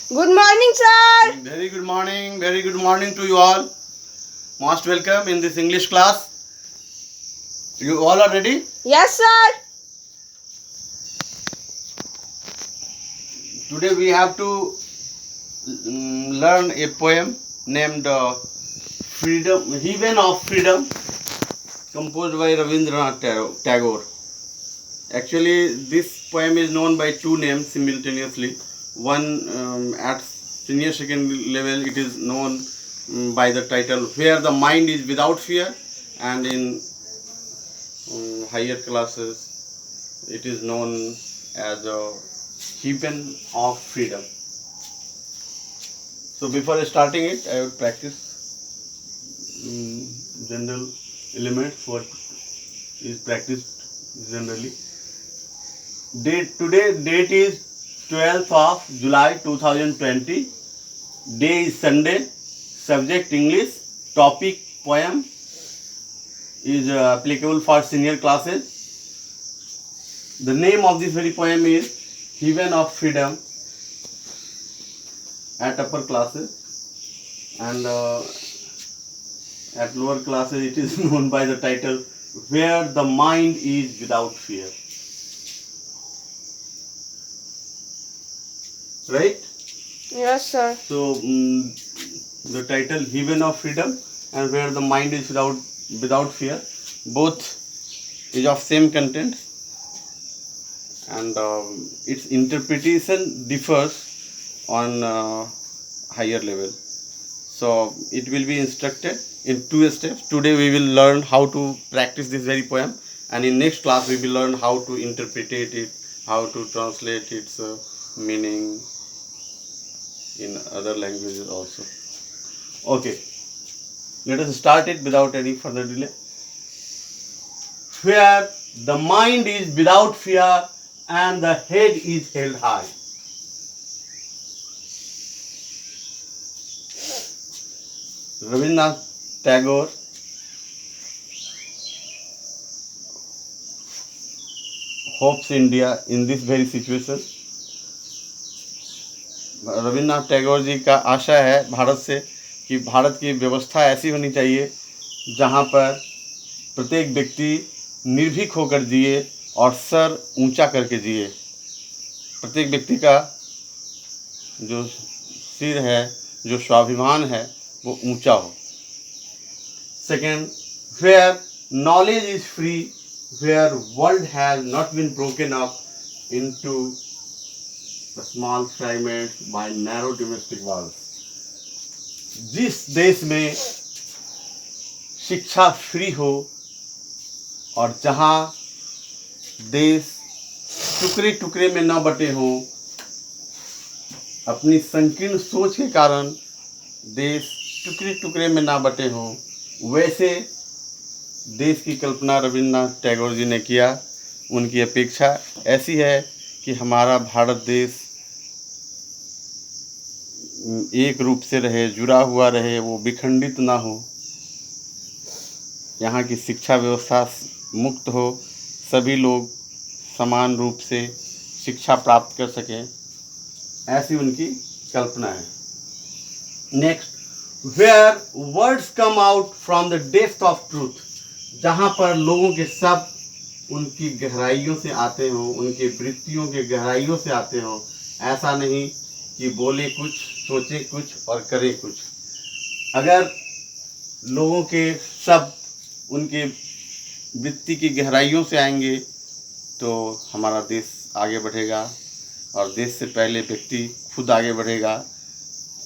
Good morning, sir. Very good morning to you all. Most welcome in this English class. You all are ready? Yes, sir. Today we have to learn a poem named Freedom, Heaven of Freedom, composed by Rabindranath Tagore. Actually, this poem is known by two names simultaneously. One at senior secondary level, it is known by the title "Where the Mind is Without Fear," and in higher classes, it is known as a Heaven of Freedom. So before starting it, I would practice general elements what is practiced generally. Date is 12th of July 2020. Day is Sunday. Subject English. Topic poem is applicable for senior classes. The name of this very poem is Heaven of Freedom at upper classes, and at lower classes it is known by the title Where the Mind is Without Fear. Right? Yes, sir. So the title Heaven of Freedom and Where the Mind is Without Fear, both is of same content, and its interpretation differs on higher level. So it will be instructed in two steps. Today we will learn how to practice this very poem, and in next class we will learn how to interpret it, how to translate its meaning in other languages also. Okay, let us start it without any further delay. Where the mind is without fear and the head is held high. Rabindranath Tagore hopes India in this very situation. Rabindranath Tagore ji का आशा है भारत से कि भारत की व्यवस्था ऐसी होनी चाहिए जहाँ पर प्रत्येक व्यक्ति निर्भीक होकर जिए और सर ऊंचा करके जिए। प्रत्येक व्यक्ति का जो सिर है, जो स्वाभिमान है, वो ऊंचा हो। Second, where knowledge is free, where world has not been broken up into small fragments by narrow domestic walls. जिस देश में शिक्षा फ्री हो और जहाँ देश टुकड़े टुकड़े में न बटे हों, अपनी संकीर्ण सोच के कारण देश टुकड़े टुकड़े में ना बटे हों, वैसे देश की कल्पना रविन्द्रनाथ टैगोर जी ने किया। उनकी अपेक्षा ऐसी है कि हमारा भारत देश एक रूप से रहे, जुड़ा हुआ रहे, वो विखंडित ना हो, यहाँ की शिक्षा व्यवस्था मुक्त हो, सभी लोग समान रूप से शिक्षा प्राप्त कर सकें, ऐसी उनकी कल्पना है। Next, where words come out from the depth of truth, जहाँ पर लोगों के शब्द उनकी गहराइयों से आते हों, उनके वृत्तियों के गहराइयों से आते हों। ऐसा नहीं कि बोले कुछ, सोचे कुछ और करे कुछ। अगर लोगों के शब्द उनके वृत्ति की गहराइयों से आएंगे तो हमारा देश आगे बढ़ेगा, और देश से पहले व्यक्ति खुद आगे बढ़ेगा,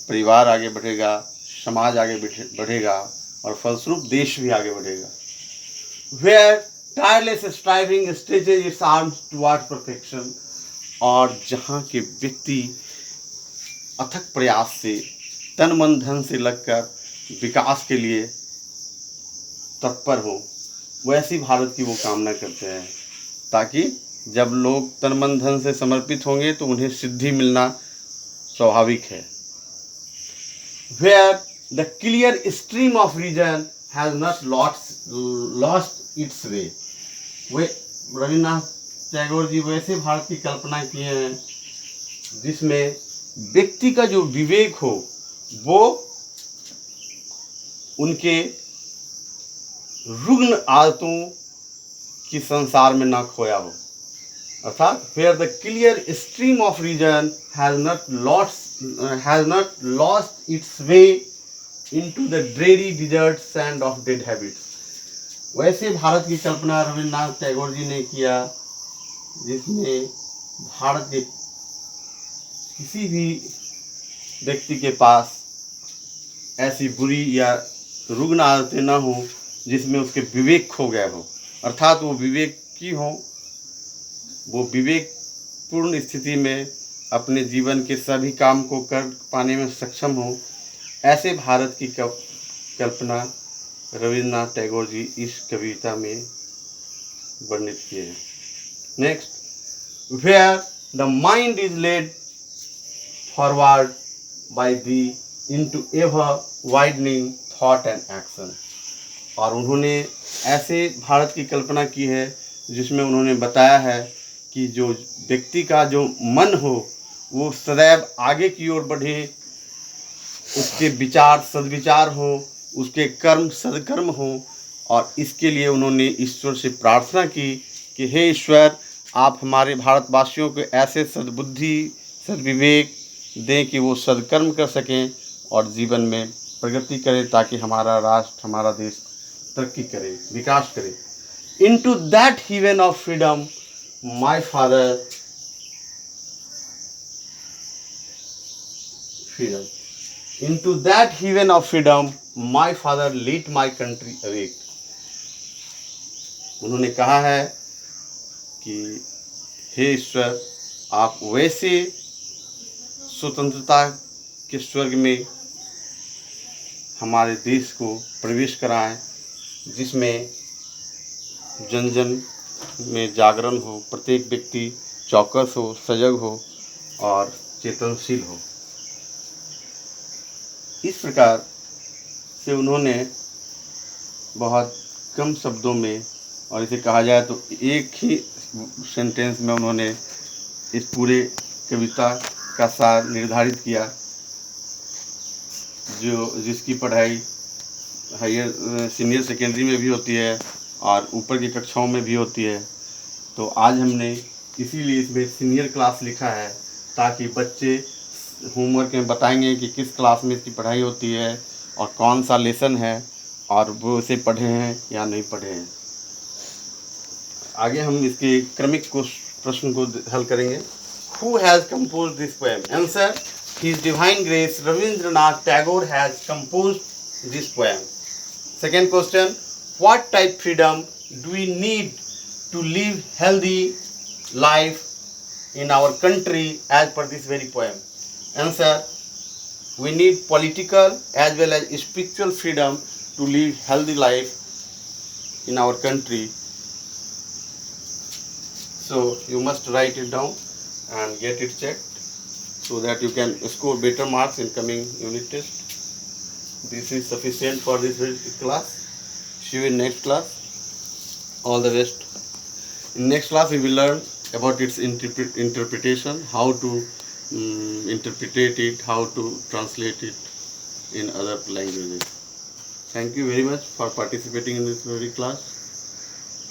परिवार आगे बढ़ेगा, समाज आगे बढ़ेगा और फलस्वरूप देश भी आगे बढ़ेगा। Where tireless striving stretches its arms toward perfection, और जहाँ के व्यक्ति अथक प्रयास से, तन मन धन से लगकर विकास के लिए तत्पर हो, वैसी भारत की वो कामना करते हैं, ताकि जब लोग तन मन धन से समर्पित होंगे तो उन्हें सिद्धि मिलना स्वाभाविक है। Where the clear stream of reason has not lost its way, वे रविन्द्रनाथ टैगोर जी वैसे भारत की कल्पना किए हैं जिसमें व्यक्ति का जो विवेक हो वो उनके रुग्ण आदतों की संसार में ना खोया हो, अर्थात where the clear stream of reason has not lost its way into the dreary desert sand of dead habits। वैसे भारत की कल्पना रविन्द्रनाथ टैगोर जी ने किया, जिसमें भारत के किसी भी व्यक्ति के पास ऐसी बुरी या रुग्ण आदतें न हो जिसमें उसके विवेक खो गया हो, अर्थात वो विवेक की हो, वो विवेक पूर्ण स्थिति में अपने जीवन के सभी काम को कर पाने में सक्षम हो। ऐसे भारत की कल्पना रविन्द्रनाथ टैगोर जी इस कविता में वर्णित किए हैं। Next, where the mind is led forward by the into ever widening thought and action. और उन्होंने ऐसे भारत की कल्पना की है जिसमें उन्होंने बताया है कि जो व्यक्ति का जो मन हो वो सदैव आगे की ओर बढ़े, उसके विचार सद्विचार हो, उसके कर्म सद्कर्म हो। और इसके लिए उन्होंने ईश्वर से प्रार्थना की कि हे ईश्वर, आप हमारे भारतवासियों को ऐसे सद्बुद्धि सद्विवेक दें कि वो सद्कर्म कर सकें और जीवन में प्रगति करें, ताकि हमारा राष्ट्र, हमारा देश तरक्की करे, विकास करे। Into that heaven of freedom, my father, freedom. Into that heaven of freedom, my father lit my country awake। उन्होंने कहा है कि हे ईश्वर, आप वैसे स्वतंत्रता के स्वर्ग में हमारे देश को प्रवेश कराएं जिसमें जन जन में जागरण हो, प्रत्येक व्यक्ति चौकस हो, सजग हो और चेतनशील हो। इस प्रकार से उन्होंने बहुत कम शब्दों में, और इसे कहा जाए तो एक ही सेंटेंस में उन्होंने इस पूरे कविता का सार निर्धारित किया, जिसकी पढ़ाई हायर सीनियर सेकेंडरी में भी होती है और ऊपर की कक्षाओं में भी होती है। तो आज हमने इसीलिए इसमें सीनियर क्लास लिखा है, ताकि बच्चे होमवर्क में बताएंगे कि किस क्लास में इसकी पढ़ाई होती है और कौन सा लेसन है और वो इसे पढ़े हैं या नहीं पढ़े हैं। आगे हम इसके क्रमिक प्रश्न को हल करेंगे। Who has composed this poem? Answer: His Divine Grace Rabindranath Tagore has composed this poem. Second question: What type freedom do we need to live healthy life in our country as per this very poem? Answer: We need political as well as spiritual freedom to live healthy life in our country. So you must write it down and get it checked so that you can score better marks in coming unit test. This is sufficient for this class. See you in next class. All the best. In next class we will learn about its interpretation, how to interpret it, how to translate it in other languages. Thank you very much for participating in this very class.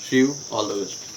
See you. All the best.